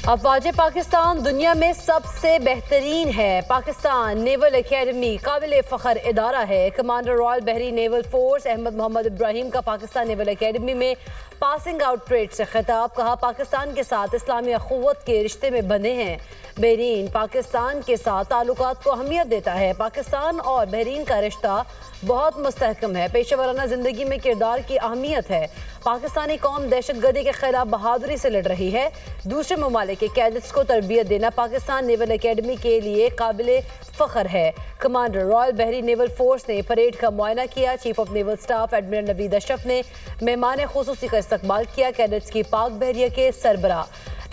अफवाज पाकिस्तान दुनिया में सबसे बेहतरीन है। पाकिस्तान नेवल एकेडमी काबिल फ़ख्र इदारा है। कमांडर रॉयल बहरी नेवल फोर्स अहमद मोहम्मद इब्राहिम का पाकिस्तान नेवल एकेडमी में पासिंग आउट परेड से खिताब। कहा, पाकिस्तान के साथ इस्लामी अखुवत के रिश्ते में बंधे हैं। बहरीन पाकिस्तान के साथ ताल्लुकात को अहमियत देता है। पाकिस्तान और बहरीन का रिश्ता बहुत मुस्तहकम है। पेशेवराना ज़िंदगी में किरदार की अहमियत है। पाकिस्तानी कौम दहशतगर्दी के खिलाफ बहादुरी से लड़ रही है। दूसरे ममालिक के कैडेट्स को तरबियत देना पाकिस्तान नेवल एकेडमी के लिए काबिल फ़ख्र है। कमांडर रॉयल बहरी नेवल फोर्स ने परेड का मुआयना किया। Chief of naval staff admiral Naveed Ashraf ने मेहमान खुसूसी का इस्तकबाल किया। कैडेट्स की पाक बहरिया के सरबरा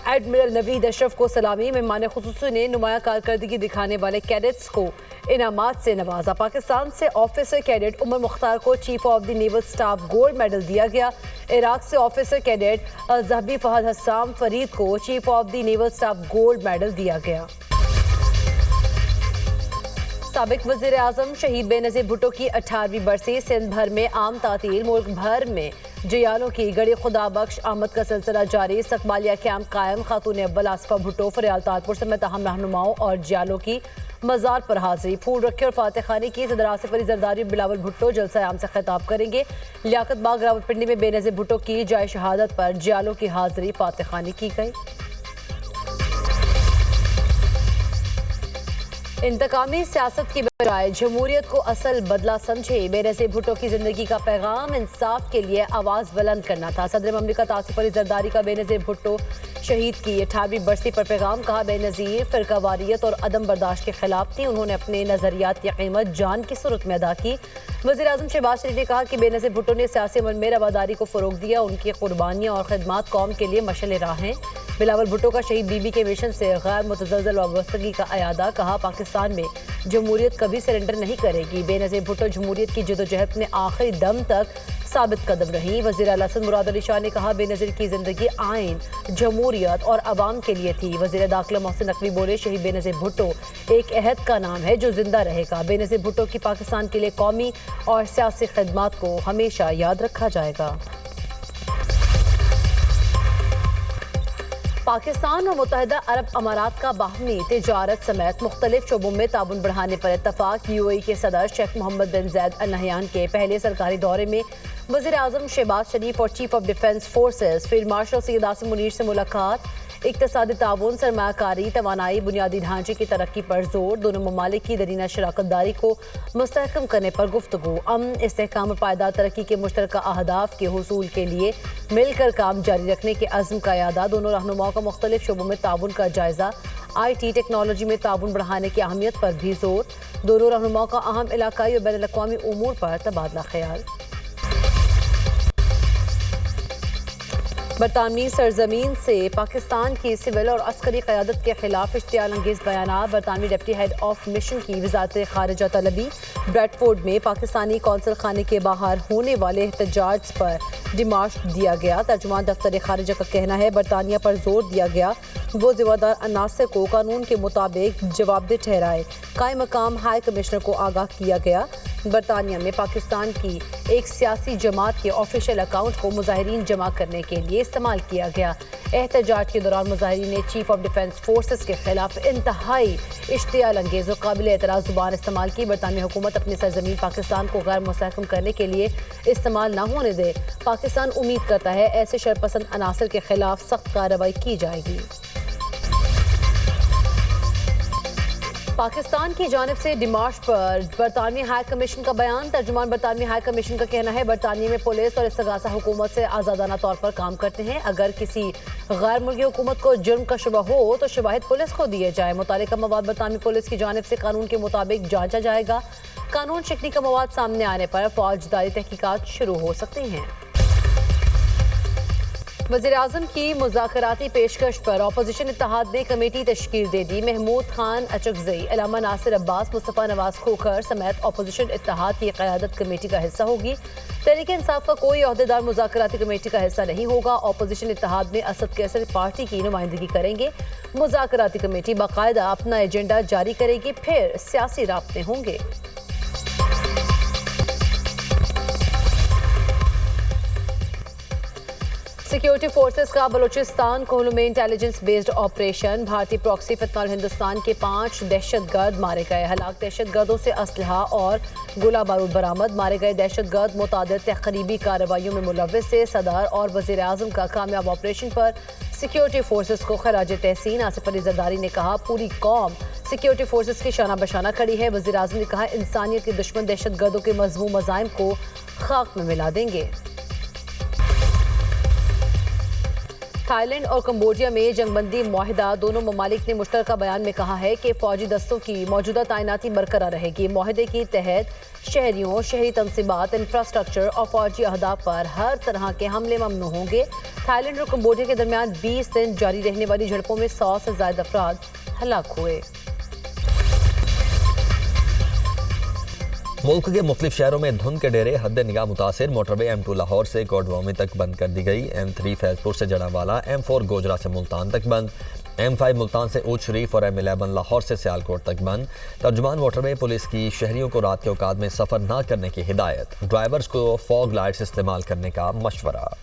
एडमिरल नवीद अशरफ को सलामी। मेहमान खुसूसी ने नुमाया कारकर्दगी दिखाने वाले कैडेट्स को इनामात से नवाजा। पाकिस्तान से ऑफिसर कैडेट उमर मुख्तार को chief of the naval staff gold medal दिया गया। इराक से officer cadet Dhabi Fahad हस्साम Farid को chief of the naval staff gold medal दिया गया। साबिक वज़ीर आज़म शहीद बेनज़ीर भुट्टो की 18वीं बरसी। सिंध भर में आम तातील। मुल्क भर में जयालों की गड़ी खुदा बख्श आमद का सिलसिला जारी। सकबालिया कैंप कायम। खातून अव्वल आसफा भुट्टो फरियाल ताजपुर समेत अहम रहनुमाओं और जयालों की मज़ार पर हाजिरी। फूल रखे और फातह खानी की। सदर आसिफ अली जरदारी बिलावल भुट्टो जलसा आम से खिताब करेंगे। लियाकत बाग रावलपिंडी में बेनज़ीर भुट्टो की जाए शहादत पर जयालों की हाजिरी फातह खानी की गई। इंतकामी सियासत की बजाय जमहूरियत को असल बदला समझे। बेनज़ीर भुट्टो की जिंदगी का पैगाम इंसाफ के लिए आवाज़ बुलंद करना था। सदर ममलिकत आसिफ अली जरदारी का बेनज़ीर भुट्टो शहीद की 18वीं बरसी पर पैगाम। कहा, बेनज़ीर फ़िरकावारियत और अदम बर्दाश्त के खिलाफ थी। उन्होंने अपने नज़रियात की कीमत जान की सूरत में अदा की। वज़ीर आज़म शहबाज शरीफ ने कहा कि बेनज़ीर भुट्टो ने सियासी अमल में रवादारी को फ़रोग़ दिया। उनकी कुर्बानियाँ और खिदमात कौम के लिए मशअल राह हैं। बिलावल भुट्टो का शहीद बीबी के मिशन से गैर मुतज़लज़ल वाबस्तगी का अयादा। कहा, पाकिस्तान में जमहूरियत कभी सरेंडर नहीं करेगी। बेनज़ीर भुट्टो जमहूरियत की जदोजहद में आखिरी दम तक साबित कदम रही। वज़ीर आला हसन मुराद अली शाह ने कहा, बेनज़ीर की ज़िंदगी आइन, जमहूरियत और अवाम के लिए थी। वज़ीर दाखिला मोहसिन नकवी बोले, शहीद बेनज़ीर भुट्टो एक अहद का नाम है जो जिंदा रहेगा। बेनज़ीर भुट्टो की पाकिस्तान के लिए कौमी और सियासी खिदमात को हमेशा याद रखा जाएगा। पाकिस्तान और मुत्तहिदा अरब अमारात का बाहमी तिजारत समेत मुख्तलिफ शोबों में ताउन बढ़ाने पर इत्तफाक। UAE के सदर शेख मोहम्मद बिन ज़ायद अल नहयान के पहले सरकारी दौरे में वज़ीर आज़म शहबाज शरीफ और chief of defence forces field marshal Syed Asim Munir से मुलाकात। इक़्तिसादी ताउन, सरमायाकारी, तवानाई, बुनियादी ढांचे की तरक्की पर जोर। दोनों ममालिक की दरीना शराकत दारी को मुस्तहकम करने पर गुफ्तगू। अमन, इस्तेहकाम और पायदार तरक्की के मुश्तरका अहदाफ के हुसूल के लिए मिलकर काम जारी रखने के अज़्म का यादा। दोनों रहनुमाओं का मुख्तलिफ शोबों में ताउन का जायजा। IT टेक्नोलॉजी में ताउन बढ़ाने की अहमियत पर भी जोर। दोनों रहनुमाओं का अहम इलाकाई और बैनुल अक़वामी उमूर पर तबादला ख्याल। बरतानवी सरजमीन से पाकिस्तान की सिविल और अस्करी क़यादत के खिलाफ इश्तियाल अंगेज़ बयानात। बरतानवी डिप्टी हेड ऑफ मिशन की वज़ारत ख़ारिजा तलबी। ब्रेडफोर्ड में पाकिस्तानी कौंसल खाने के बाहर होने वाले एहतजाज पर डिमार्च दिया गया। तर्जुमान दफ्तर ख़ारिजा का कहना है, बरतानिया पर जोर दिया गया वो ज़िम्मेदार अनासर को कानून के मुताबिक जवाबदेह ठहराए। कायम मकाम हाई कमिश्नर को आगाह किया गया। बरतानिया में पाकिस्तान की एक सियासी जमात के ऑफिशियल अकाउंट को मुजाहिरीन जमा करने के लिए इस्तेमाल किया गया। एहतजाज के दौरान मुजाहिरीन ने चीफ ऑफ डिफेंस फोर्सेस के खिलाफ इंतहाई इश्तियाल अंगेज़ और काबिल एतराज़ ज़ुबान इस्तेमाल की। बरतानवी हुकूमत अपनी सरजमीन पाकिस्तान को गैर मुस्तहकम करने के लिए इस्तेमाल न होने दे। पाकिस्तान उम्मीद करता है ऐसे शरपसंद अनासर के खिलाफ सख्त कार्रवाई की जाएगी। पाकिस्तान की जानिब से डिमार्च पर बरतानवी हाई कमीशन का बयान। तर्जुमान बरतानवी हाई कमीशन का कहना है, बरतानिया में पुलिस और इस्तगासा हुकूमत से आज़ादाना तौर पर काम करते हैं। अगर किसी गैर मुल्की हुकूमत को जुर्म का शुबा हो तो शवाहिद पुलिस को दिए जाए। मुतालिका मवाद बरतानवी पुलिस की जानिब से कानून के मुताबिक जांचा जाएगा। कानून शिकनी का मवाद सामने आने पर फौजदारी तहकीकात शुरू हो सकती हैं। वज़ीर आज़म की मुज़ाकराती पेशकश पर अपोजिशन इत्तेहाद ने कमेटी तश्कील दे दी। महमूद खान अचकज़ई, अलामा नासिर अब्बास, मुस्तफ़ा नवाज़ खोखर समेत अपोजिशन इत्तेहाद की क़यादत कमेटी का हिस्सा होगी। तहरीक इंसाफ का कोई अहदेदार मुज़ाकराती कमेटी का हिस्सा नहीं होगा। अपोजिशन इत्तेहाद में असद कैसर पार्टी की नुमाइंदगी करेंगे। मुज़ाकराती कमेटी बाकायदा अपना एजेंडा जारी करेगी, फिर सियासी राब्ते होंगे। सिक्योरिटी फोर्सेस का बलूचिस्तान कोहलू में इंटेलिजेंस बेस्ड ऑपरेशन। भारतीय प्रॉक्सी फितनाल हिंदुस्तान के 5 दहशतगर्द मारे गए। हलाक दहशतगर्दों से असलहा और गोला बारूद बरामद। मारे गए दहशतगर्द मुतादिद तकरीबी कार्रवाइयों में मुलव्विस थे। सदर और वज़ीर आज़म का कामयाब ऑपरेशन पर सिक्योरिटी फोर्सेस को खराज तहसीन। आसिफ अली जरदारी ने कहा पूरी कौम सिक्योरिटी फोर्सेस की शाना बशाना खड़ी है। वज़ीर आज़म ने कहा इंसानियत के दुश्मन दहशतगर्दों के मज़मूम मज़ाइम को खाक में मिला देंगे। थाईलैंड और कंबोडिया में जंगबंदी मुआहिदा। दोनों ममालिक ने मुश्तरका बयान में कहा है कि फौजी दस्तों की मौजूदा तैनाती बरकरार रहेगी। मुआहिदे के तहत शहरियों, शहरी तनसीबात, इंफ्रास्ट्रक्चर और फौजी अहदाफ पर हर तरह के हमले ममनू होंगे। थाईलैंड और कंबोडिया के दरमियान 20 दिन जारी रहने वाली झड़पों में 100 से ज्यादा अफराद हलाक हुए। मुल्क के मुख्तलिफ शहरों में धुंध के डेरे हद निगाह मुतासिर। मोटरवे M2 लाहौर से कोटवामी तक बंद कर दी गई। M3 फैजपुर से जड़ावाला, M4 गोजरा से मुल्तान तक बंद, M5 मुल्तान से ऊच शरीफ और M11 लाहौर से सियालकोट तक बंद। तर्जुमान मोटरवे पुलिस की शहरियों को रात के औकात में सफ़र न करने की हिदायत। ड्राइवर्स को फॉग लाइट्स इस्तेमाल करने का मशवरा।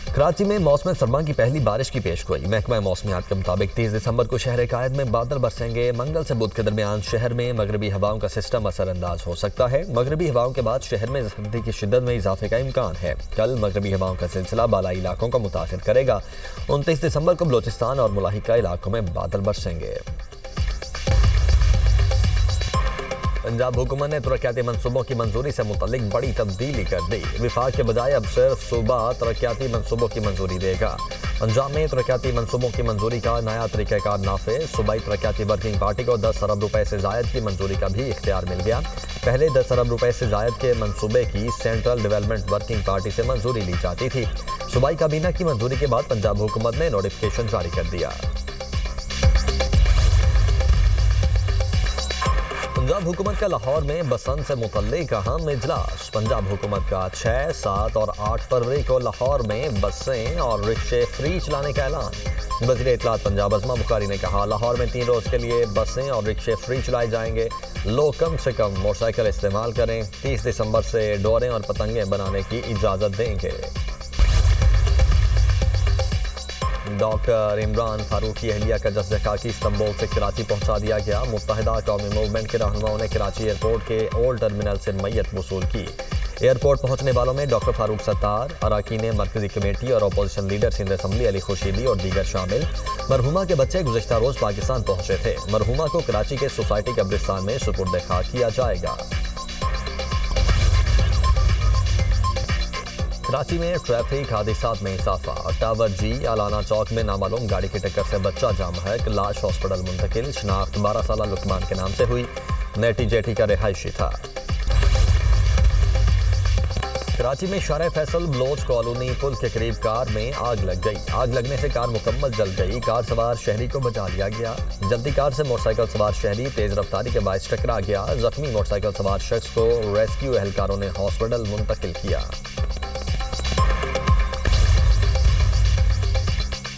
कराची में मौसम सरमा की पहली बारिश की पेशगोई। महकमा मौसमियात के मुताबिक 30 दिसंबर को शहर कायद में बादल बरसेंगे। मंगल से बुध के दरमियान शहर में मगरबी हवाओं का सिस्टम असरअंदाज हो सकता है। मगरबी हवाओं के बाद शहर में सर्दी की शिद्दत में इजाफे का इम्कान है। कल मगरबी हवाओं का सिलसिला बालाई इलाकों को मुतासिर करेगा। 29 दिसंबर को बलोचिस्तान और मुलाहिका इलाकों में बादल बरसेंगे। पंजाब हुकूमत ने तरक्याती मनसूबों की मंजूरी से मुतल्लिक बड़ी तब्दीली कर दी। विफाक के बजाय अब सिर्फ सूबा तरक्याती मनसूबों की मंजूरी देगा। पंजाब में तरक्याती मनसूबों की मंजूरी का नया तरीक़ाकार नाफिज। सूबाई तरक्याती वर्किंग पार्टी को 10 अरब रुपए से जायद की मंजूरी का भी इख्तियार मिल गया। पहले 10 अरब रुपए से जायद के मंसूबे की सेंट्रल डेवलपमेंट वर्किंग पार्टी से मंजूरी ली जाती थी। सूबाई काबीना की मंजूरी के बाद पंजाब हुकूमत ने नोटिफिकेशन जारी कर दिया। पंजाब हुकूमत का लाहौर में बसंत से मुतल्लिक अहम इजलास। पंजाब हुकूमत का 6, 7 और 8 फरवरी को लाहौर में बसें और रिक्शे फ्री चलाने का ऐलान। वज़ीर इत्तलात पंजाब अज़मा बुखारी ने कहा लाहौर में 3 रोज़ के लिए बसें और रिक्शे फ्री चलाए जाएंगे। लोग कम से कम मोटरसाइकिल इस्तेमाल करें। 30 दिसंबर से डोरें और पतंगें बनाने की इजाज़त देंगे। डॉक्टर इमरान फारूक की अहलिया का जस्द खाकी इस्तांबुल से कराची पहुंचा दिया गया। मुत्तहिदा कौमी मूवमेंट के रहनुमाओं ने कराची एयरपोर्ट के ओल्ड टर्मिनल से मैयत वसूल की। एयरपोर्ट पहुंचने वालों में डॉक्टर फारूक सत्तार, अरकान मरकजी कमेटी और opposition leader Sindh assembly Ali Khurshidi और दीगर शामिल। मरहुमा के बच्चे गुज़िश्ता रोज़ पाकिस्तान पहुंचे थे। मरहुमा को कराची के सोसाइटी कब्रिस्तान में सुपुर्द खाक किया जाएगा। कराची में ट्रैफिक हादसात में इजाफा। टावर जी आलाना चौक में नामालूम गाड़ी की टक्कर से बच्चा जाम है। लाश हॉस्पिटल मुंतकिल। शनाख्त 12 साला लुकमान के नाम से हुई। नेटी जेटी का रिहायशी था। कराची में शारे फैसल बलोच कॉलोनी पुल के करीब कार में आग लग गई। आग लगने से कार मुकम्मल जल गई। कार सवार शहरी को बचा लिया गया। जल्दी कार से मोटरसाइकिल सवार शहरी तेज रफ्तारी के बायस टकरा गया। जख्मी मोटरसाइकिल सवार शख्स को रेस्क्यू एहलकारों ने हॉस्पिटल मुंतकिल किया।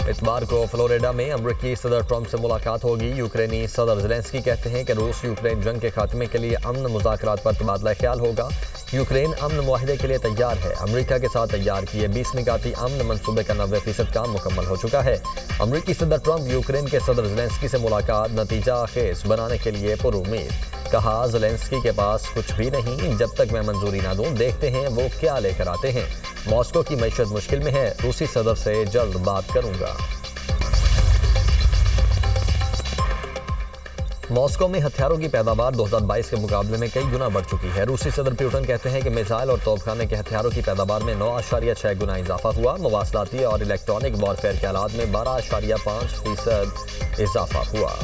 इतवार को फ्लोरिडा में अमरीकी सदर ट्रंप से मुलाकात होगी। यूक्रेनी सदर ज़ेलेंस्की कहते हैं कि रूस यूक्रेन जंग के खात्मे के लिए अमन मुज़ाकरात पर तबादला ख्याल होगा। यूक्रेन अमन मुआहिदे के लिए तैयार है। अमरीका के साथ तैयार किए 20 निकाती अमन मंसूबे का 90% काम मुकम्मल हो चुका है। अमरीकी सदर ट्रंप यूक्रेन के सदर ज़ेलेंस्की से मुलाकात नतीजा खेज बनाने के लिए पुरुमीद। कहा ज़ेलेंस्की के पास कुछ भी नहीं, जब तक मैं मंजूरी ना दूं देखते हैं वो क्या लेकर आते हैं। मॉस्को की मईशत मुश्किल में है। रूसी सदर से जल्द बात करूंगा। मॉस्को में हथियारों की पैदावार 2022 के मुकाबले में कई गुना बढ़ चुकी है। रूसी सदर पुतिन कहते हैं कि मिसाइल और तोपखाने के हथियारों की पैदावार में 9.6 गुना इजाफा हुआ। मवासलाती और इलेक्ट्रॉनिक वॉरफेयर के आलात में 12.5% इजाफा हुआ।